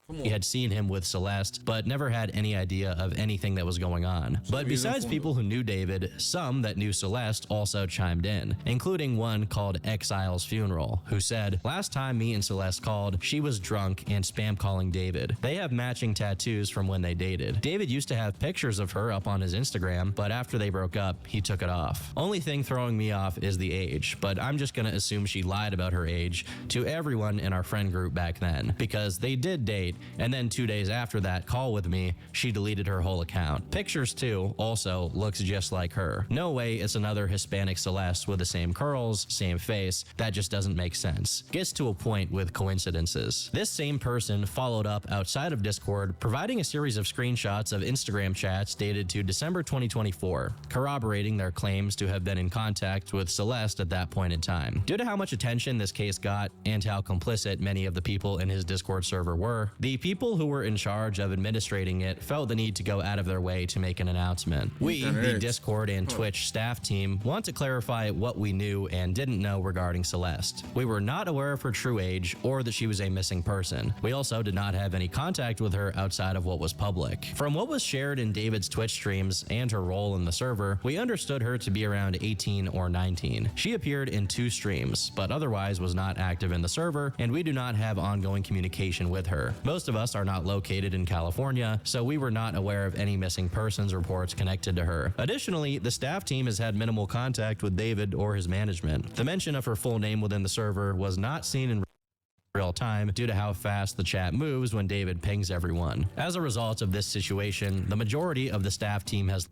Speaker 1: Come on.
Speaker 2: had seen him with Celeste, but never had any idea of anything that was going on. But besides people who knew David, some that knew Celeste also chimed in, including one called Exile's Funeral, who said, last time me and Celeste called, she was drunk and spam calling David. They have matching tattoos from when they dated. David used to have pictures of her up on his Instagram, but after they broke up, he took it off. Only thing throwing me off is the age, but I'm just gonna assume she lied about her age to everyone in our friend group back then, because they did date, and then 2 days after that call with me, she deleted her whole account. Pictures too, also looks just like her. No way it's another Hispanic Celeste with the same curls, same face. That just doesn't make sense. Gets to a point with coincidences. This same person followed up outside of Discord, providing a series of screenshots of Instagram chats dated to December 2024, corroborating their claims to have been in contact with Celeste at that point in time. Due to how much attention this case got and how complicit many of the people in his Discord server were, the people who were in charge of administrating it felt the need to go out of their way to make an announcement. We, the Discord and Twitch staff team, want to clarify what we knew and didn't know regarding Celeste. We were not aware of her true age or that she was a missing person. We also did not have any contact with her outside of what was public. From what was shared in David's Twitch streams and her role in the server, we understood her to be around 18 or 19. She appeared in 2 streams, but otherwise was not active in the server, and we do not have ongoing communication with her. Most Most of us are not located in California, so we were not aware of any missing persons reports connected to her. Additionally, the staff team has had minimal contact with David or his management. The mention of her full name within the server was not seen in real time due to how fast the chat moves when David pings everyone. As a result of this situation, the majority of the staff team has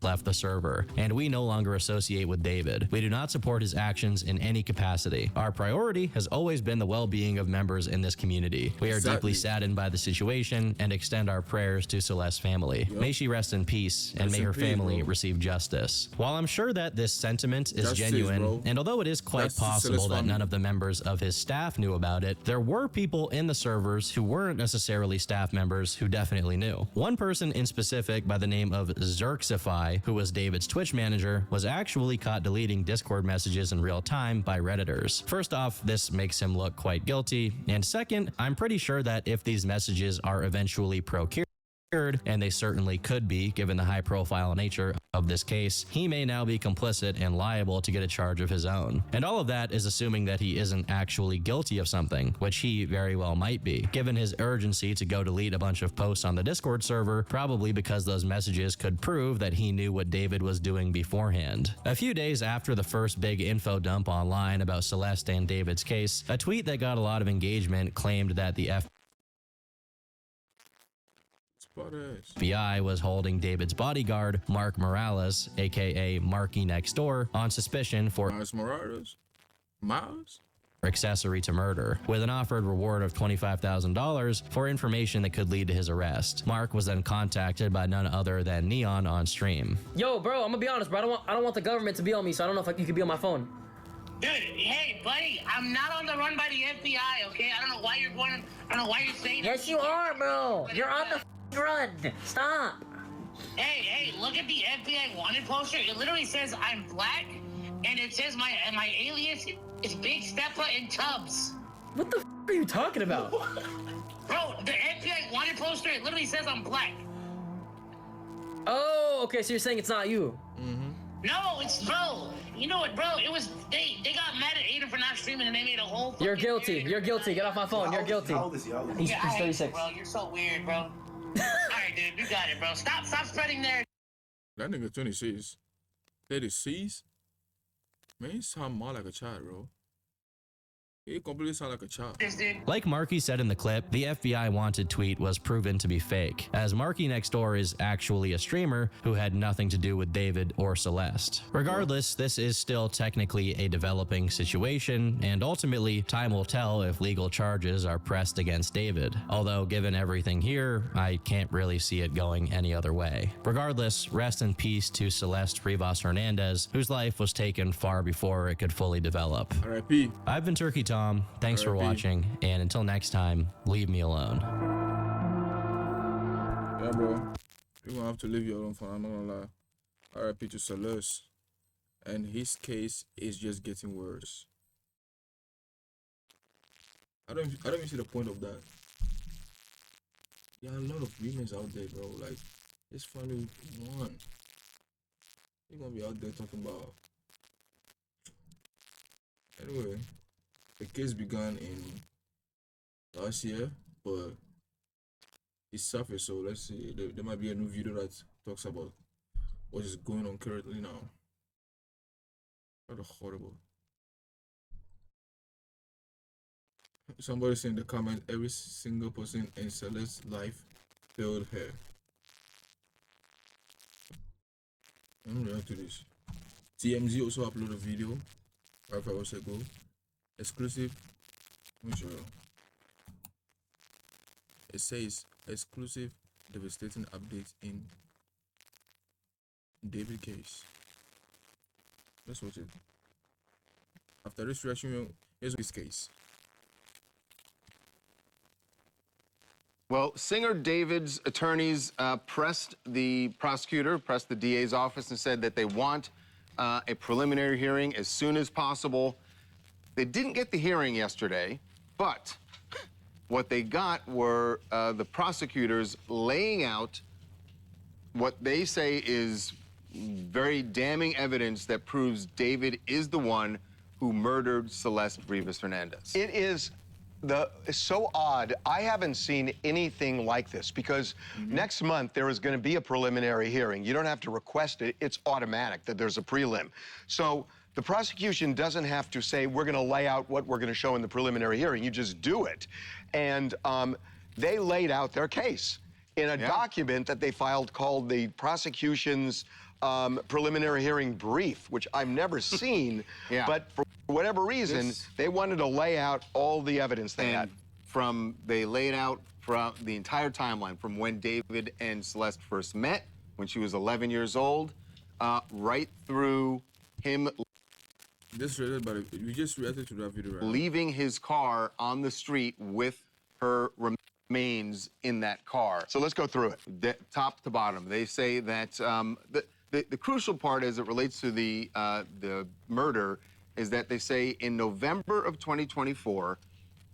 Speaker 2: left the server, and we no longer associate with David. We do not support his actions in any capacity. Our priority has always been the well-being of members in this community. We are deeply saddened by the situation and extend our prayers to Celeste's family. May she rest in peace, and may her family receive justice. While I'm sure that this sentiment is genuine, and although it is quite possible that none of the members of his staff knew about it, there were people in the servers who weren't necessarily staff members who definitely knew. One person in specific by the name of Xerxify, who was David's Twitch manager, was actually caught deleting Discord messages in real time by Redditors. First off, this makes him look quite guilty, and second, I'm pretty sure that if these messages are eventually procured, and they certainly could be given the high-profile nature of this case, he may now be complicit and liable to get a charge of his own. And all of that is assuming that he isn't actually guilty of something, which he very well might be, given his urgency to go delete a bunch of posts on the Discord server, probably because those messages could prove that he knew what David was doing beforehand. A few days after the first big info dump online about Celeste and David's case, a tweet that got a lot of engagement claimed that the FBI was holding David's bodyguard, Mark Morales, aka Marky Next Door, on suspicion for accessory to murder, with an offered reward of $25,000 for information that could lead to his arrest. Mark was then contacted by none other than Neon on stream.
Speaker 7: Yo, bro, I'm gonna be honest, bro. I don't want the government to be on me, so I don't know if you could be on my phone.
Speaker 8: Dude, hey, buddy, I'm not on the run by the FBI, okay? I don't know why you're going. I don't know why you're saying.
Speaker 7: Yes, you are, bro. You're on the run. Stop.
Speaker 8: Hey, look at the FBI wanted poster. It literally says I'm black, and it says my alias is Big Steppa in Tubbs.
Speaker 7: What the are you talking about?
Speaker 8: Bro, the FBI wanted poster, it literally says I'm black.
Speaker 7: Oh, okay, so you're saying it's not you.
Speaker 8: No, it's bro. You know what, bro? It was they got mad at Aiden for not streaming, and they made a whole.
Speaker 7: You're guilty. You're guilty. Get off my phone. You're guilty.
Speaker 9: How old is he?
Speaker 7: He's 36.
Speaker 8: Bro, you're so weird, bro. Alright, dude, you got it, bro. Stop spreading there.
Speaker 1: That nigga 26. 36? Man, he sound more like a child, bro. He completely sound like a child.
Speaker 2: Like Marky said in the clip, the FBI wanted tweet was proven to be fake, as Marky Next Door is actually a streamer who had nothing to do with David or Celeste. Regardless, this is still technically a developing situation, and ultimately, time will tell if legal charges are pressed against David. Although, given everything here, I can't really see it going any other way. Regardless, rest in peace to Celeste Rivas Hernandez, whose life was taken far before it could fully develop.
Speaker 1: R.I.P.
Speaker 2: I've been Turkey Tom. Thanks for watching, and until next time, leave me alone.
Speaker 1: Yeah, bro. You're gonna have to leave you alone for, I'm not gonna lie. R.I.P. to Celeste. And his case is just getting worse. I don't even see the point of that. There are a lot of women out there, bro. Like, just find one. You're gonna be out there talking about. Anyway, the case began in last year, but it surfaced. So let's see. There might be a new video that talks about what is going on currently now. What a horrible. Somebody saying in the comment, every single person in Celeste's life failed her. I'm react to this. TMZ also uploaded a video 5 hours ago. Exclusive. Let me show you. It says exclusive devastating updates in David case. Let's watch it. After this reaction, here's this case.
Speaker 9: Well, singer David's attorneys pressed the DA's office and said that they want a preliminary hearing as soon as possible. They didn't get the hearing yesterday, but what they got were the prosecutors laying out what they say is very damning evidence that proves David is the one who murdered Celeste Rivas Hernandez.
Speaker 10: It is It's so odd. I haven't seen anything like this because next month there is going to be a preliminary hearing. You don't have to request it. It's automatic that there's a prelim. So the prosecution doesn't have to say, we're going to lay out what we're going to show in the preliminary hearing. You just do it. And they laid out their case in a document that they filed called the prosecution's preliminary hearing brief, which I've never seen. But for whatever reason, they wanted to lay out all the evidence they had.
Speaker 9: They laid out from the entire timeline from when David and Celeste first met, when she was 11 years old, right through him
Speaker 1: Just read it, but you just reacted to that video, right?
Speaker 9: leaving his car on the street with her remains in that car.
Speaker 10: So let's go through it.
Speaker 9: Top to bottom. They say that the crucial part as it relates to the murder is that they say in November of 2024,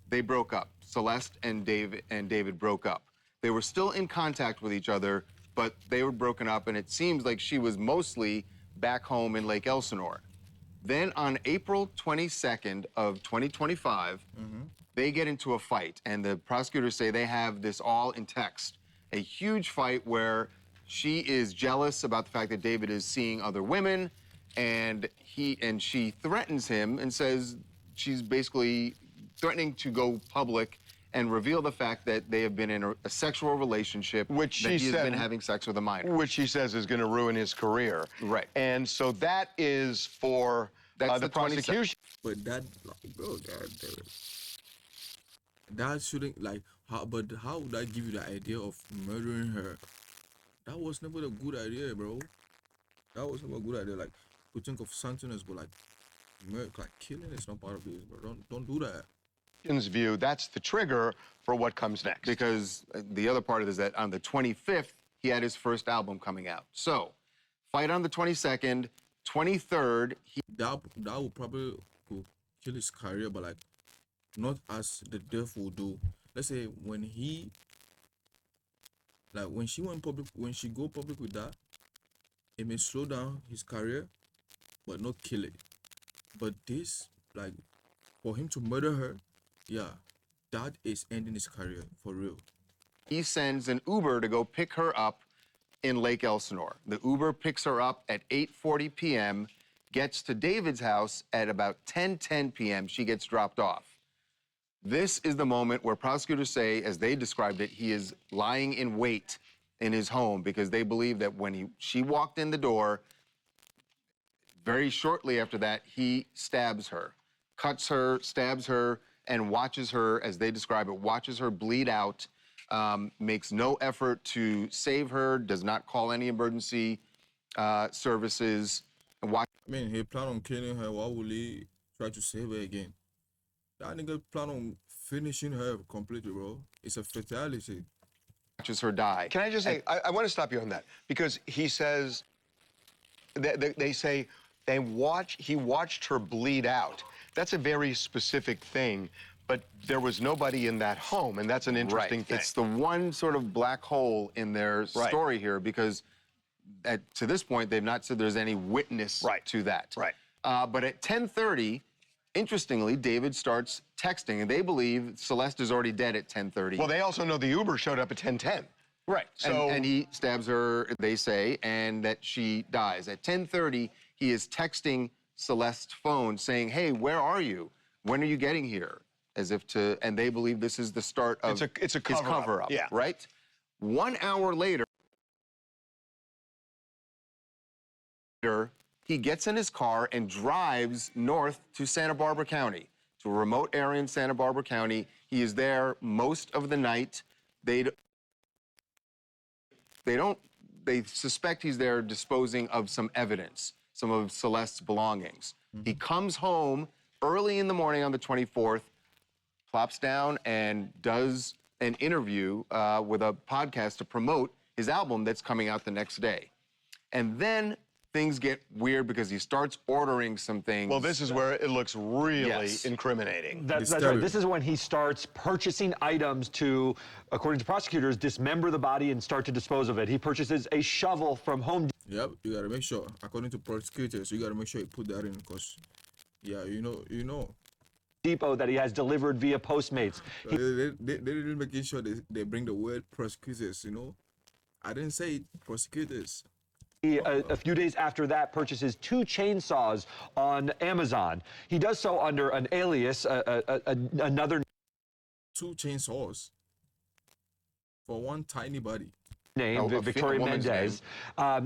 Speaker 9: they broke up. Celeste and David broke up. They were still in contact with each other, but they were broken up, and it seems like she was mostly back home in Lake Elsinore. Then on April 22nd of 2025, they get into a fight, and the prosecutors say they have this all in text. A huge fight where she is jealous about the fact that David is seeing other women, and she threatens him and says she's basically threatening to go public and reveal the fact that they have been in a sexual relationship,
Speaker 10: which
Speaker 9: that he has been having sex with a minor.
Speaker 10: Which she says is going to ruin his career.
Speaker 9: Right.
Speaker 10: And so that is for the prosecution.
Speaker 1: But that, like, bro, God damn it. That shouldn't, like, how would that give you the idea of murdering her? That was never a good idea, bro. That was never a good idea. Like, you think of something else, but like killing is not part of this, bro. Don't do that.
Speaker 10: View, that's the trigger for what comes next.
Speaker 9: Because the other part of it is that on the 25th, he had his first album coming out. So, fight on the 22nd, 23rd,
Speaker 1: that would probably could kill his career, but like not as the death will do. Let's say when she went public, when she go public with that, it may slow down his career, but not kill it. But this, like, for him to murder her, yeah, that is ending his career for real.
Speaker 9: he sends an Uber to go pick her up in Lake Elsinore. The Uber picks her up at 8:40 p.m., gets to David's house at about 10:10 p.m. She gets dropped off. This is the moment where prosecutors say, as they described it, he is lying in wait in his home because they believe that when she walked in the door, very shortly after that, he stabs her, cuts her, stabs her, and watches her, as they describe it, watches her bleed out, makes no effort to save her, does not call any emergency services.
Speaker 1: I mean, he planned on killing her. Why would he try to save her again? That nigga plan on finishing her completely, bro. It's a fatality.
Speaker 9: Watches her die.
Speaker 10: Can I just say, I want to stop you on that, because he says, they say he watched her bleed out. That's a very specific thing, but there was nobody in that home, and that's an interesting thing.
Speaker 9: It's the one sort of black hole in their story here, because to this point, they've not said there's any witness to that.
Speaker 10: Right.
Speaker 9: But at 10:30, interestingly, David starts texting, and they believe Celeste is already dead at 10:30.
Speaker 10: Well, they also know the Uber showed up at 10:10.
Speaker 9: Right.
Speaker 10: So
Speaker 9: and he stabs her, they say, and that she dies. At 10:30, he is texting Celeste's phone saying, "Hey, where are you? When are you getting here?" As if to, and they believe this is the start of
Speaker 10: it's a
Speaker 9: his
Speaker 10: cover-up. Yeah.
Speaker 9: Right? 1 hour later, he gets in his car and drives north to Santa Barbara County, to a remote area in Santa Barbara County. He is there most of the night. They suspect he's there disposing of some evidence, some of Celeste's belongings. He comes home early in the morning on the 24th, plops down and does an interview with a podcast to promote his album that's coming out the next day. And then things get weird because he starts ordering some things.
Speaker 10: Well, this is where it looks really incriminating.
Speaker 11: That's right. This is when he starts purchasing items to, according to prosecutors, dismember the body and start to dispose of it. He purchases a shovel from Home Depot.
Speaker 1: Yep, you gotta make sure. According to prosecutors, you gotta make sure you put that in, because, yeah, you know.
Speaker 11: Depot that he has delivered via Postmates.
Speaker 1: They didn't making sure they bring the word prosecutors, you know. I didn't say prosecutors.
Speaker 11: He, a few days after that, purchases 2 chainsaws on Amazon. He does so under an alias, another
Speaker 1: 2 chainsaws for one tiny body.
Speaker 11: name, Victoria Mendez.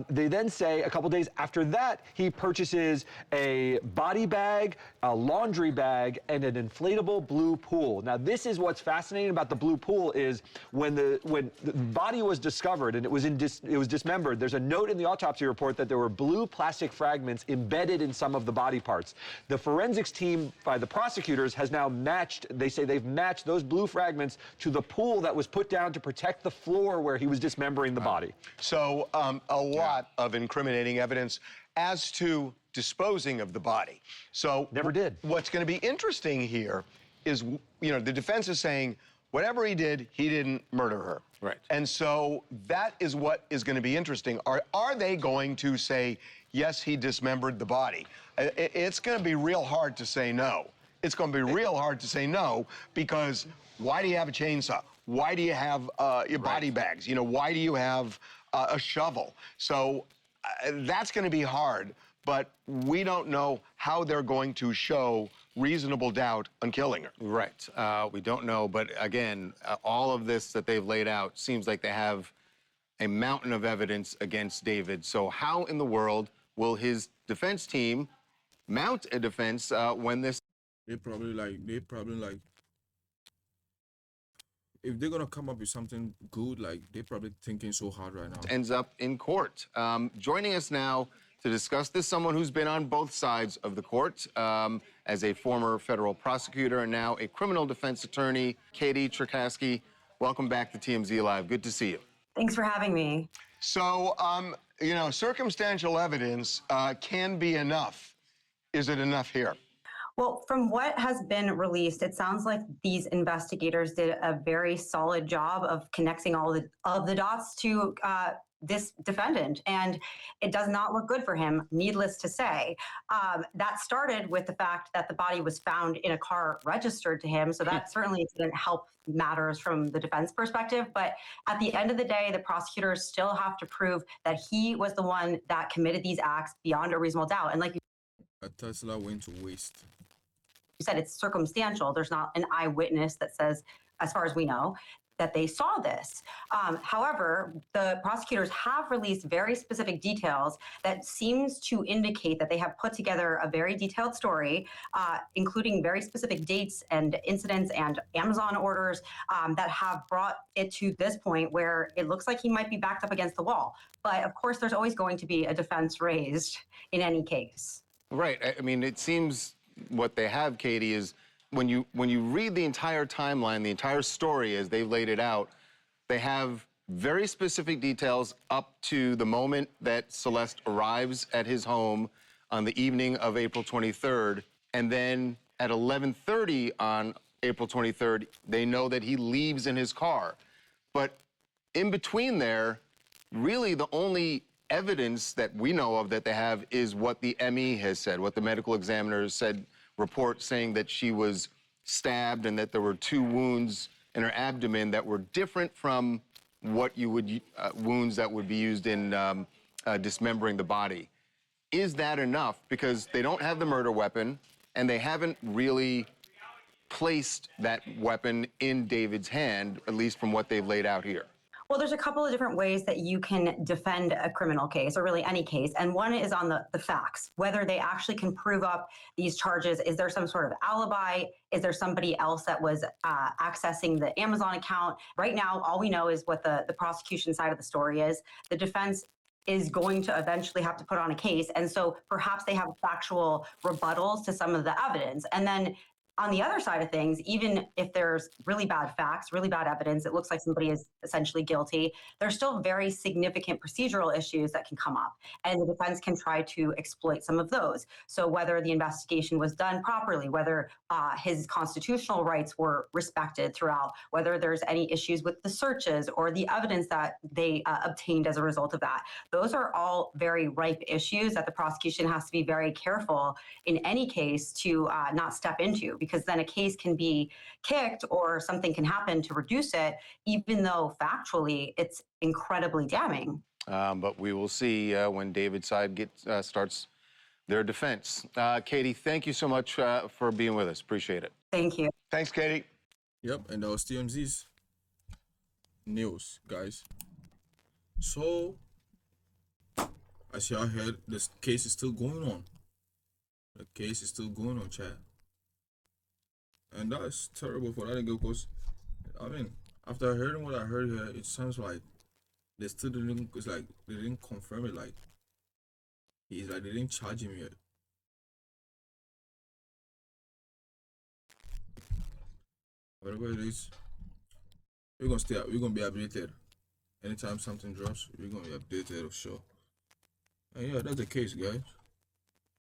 Speaker 11: They then say a couple days after that, he purchases a body bag, a laundry bag, and an inflatable blue pool. Now, this is what's fascinating about the blue pool is when the body was discovered and it was dismembered, there's a note in the autopsy report that there were blue plastic fragments embedded in some of the body parts. The forensics team by the prosecutors has now matched, they say they've matched those blue fragments to the pool that was put down to protect the floor where he was dismembered the body.
Speaker 10: So a lot of incriminating evidence as to disposing of the body. So
Speaker 11: never did. What's
Speaker 10: going to be interesting here is, you know, the defense is saying whatever he didn't murder her.
Speaker 9: Right.
Speaker 10: And so that is what is going to be interesting. Are they going to say, yes, he dismembered the body? It's going to be real hard to say no. It's going to be real hard to say no because why do you have a chainsaw? Why do you have your body bags? You know, why do you have a shovel? So that's going to be hard, but we don't know how they're going to show reasonable doubt on killing her.
Speaker 9: Right. We don't know, but again, all of this that they've laid out seems like they have a mountain of evidence against David. So how in the world will his defense team mount a defense when this...
Speaker 1: They probably like, if they're gonna come up with something good, like they're probably thinking so hard right now.
Speaker 9: Ends up in court. Joining us now to discuss this, someone who's been on both sides of the court as a former federal prosecutor and now a criminal defense attorney, Katie Cherkasky. Welcome back to TMZ Live. Good to see you.
Speaker 12: Thanks for having me.
Speaker 10: So, you know, circumstantial evidence can be enough. Is it enough here?
Speaker 12: Well, from what has been released, it sounds like these investigators did a very solid job of connecting all of the dots to this defendant, and it does not look good for him, needless to say. That started with the fact that the body was found in a car registered to him, so that certainly didn't help matters from the defense perspective. But at the end of the day, the prosecutors still have to prove that he was the one that committed these acts beyond a reasonable doubt. And like
Speaker 1: a Tesla went to waste.
Speaker 12: You said, it's circumstantial. There's not an eyewitness that says, as far as we know, that they saw this. However, the prosecutors have released very specific details that seems to indicate that they have put together a very detailed story, including very specific dates and incidents and Amazon orders that have brought it to this point where it looks like he might be backed up against the wall. But of course, there's always going to be a defense raised in any case.
Speaker 9: Right. I mean, it seems what they have, Katie, is when you read the entire timeline, the entire story as they've laid it out, they have very specific details up to the moment that Celeste arrives at his home on the evening of April 23rd. And then at 11:30 on April 23rd, they know that he leaves in his car. But in between there, really the only evidence that we know of that they have is what the ME has said, what the medical examiner said, report saying that she was stabbed and that there were 2 wounds in her abdomen that were different from what you would, wounds that would be used in dismembering the body. Is that enough? Because they don't have the murder weapon and they haven't really placed that weapon in David's hand, at least from what they've laid out here.
Speaker 12: Well, there's a couple of different ways that you can defend a criminal case, or really any case. And one is on the facts, whether they actually can prove up these charges. Is there some sort of alibi? Is there somebody else that was accessing the Amazon account? Right now, all we know is what the prosecution side of the story is. The defense is going to eventually have to put on a case. And so perhaps they have factual rebuttals to some of the evidence. And then on the other side of things, even if there's really bad facts, really bad evidence, it looks like somebody is essentially guilty, there's still very significant procedural issues that can come up. And the defense can try to exploit some of those. So whether the investigation was done properly, whether his constitutional rights were respected throughout, whether there's any issues with the searches or the evidence that they obtained as a result of that. Those are all very ripe issues that the prosecution has to be very careful in any case to not step into, because then a case can be kicked or something can happen to reduce it, even though factually it's incredibly damning.
Speaker 9: But we will see when David's side starts their defense. Katie, thank you so much for being with us. Appreciate it.
Speaker 12: Thank you.
Speaker 10: Thanks, Katie.
Speaker 1: Yep, and that was TMZ's news, guys. So, as y'all heard, this case is still going on. The case is still going on, Chad. And that's terrible for that nigga because, I mean, after hearing what I heard here, it sounds like they still didn't, it's like they didn't confirm it, like, he's like, they didn't charge him yet. Whatever it is, we're gonna be updated. Anytime something drops, we're gonna be updated for sure. And yeah, that's the case, guys.